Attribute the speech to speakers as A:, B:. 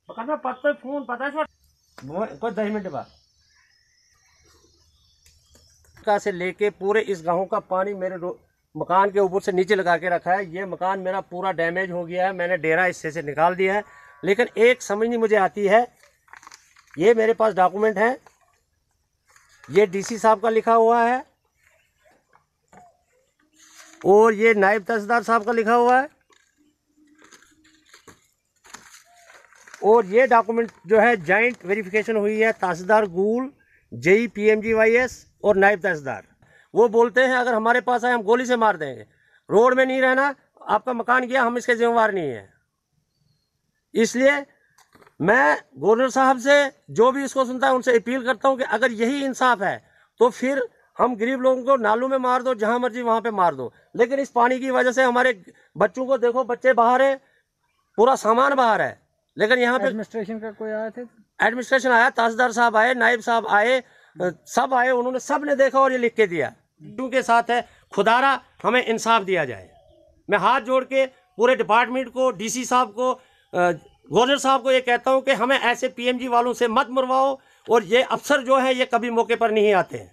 A: पकड़ना पत्ते फोन पता है कोई 10 मिनट बाद का से लेके पूरे इस गांव का पानी मेरे मकान के ऊपर से नीचे लगा के रखा है। ये मकान मेरा पूरा डैमेज हो गया है, मैंने डेरा इससे से निकाल दिया है। लेकिन एक समझ नहीं मुझे आती है, ये मेरे पास डॉक्यूमेंट है, ये डीसी साहब का लिखा हुआ है और ये नायब तहसीलदार साहब का लिखा हुआ है और ये डॉक्यूमेंट जो है जॉइंट वेरिफिकेशन हुई है तहसीलदार गूल, जेई PMGYS और नायब तहसीलदार। वो बोलते हैं अगर हमारे पास आए हम गोली से मार देंगे, रोड में नहीं रहना, आपका मकान गया हम इसके जिम्मेवार नहीं है। इसलिए मैं गवर्नर साहब से जो भी इसको सुनता है उनसे अपील करता हूं कि अगर यही इंसाफ है तो फिर हम गरीब लोगों को नालों में मार दो, जहां मर्जी वहां पे मार दो। लेकिन इस पानी की वजह से हमारे बच्चों को देखो, बच्चे बाहर है, पूरा सामान बाहर है। लेकिन यहाँ पे
B: एडमिनिस्ट्रेशन का कोई आया थे?
A: एडमिनिस्ट्रेशन आया, तहसीलदार साहब आए, नायब साहब आए, सब आए, उन्होंने सब ने देखा और ये लिख के दिया। के साथ है खुदारा हमें इंसाफ दिया जाए। मैं हाथ जोड़ के पूरे डिपार्टमेंट को, डीसी साहब को, गवर्नर साहब को ये कहता हूँ कि हमें ऐसे PMG वालों से मत मरवाओ और ये अफसर जो है ये कभी मौके पर नहीं आते हैं।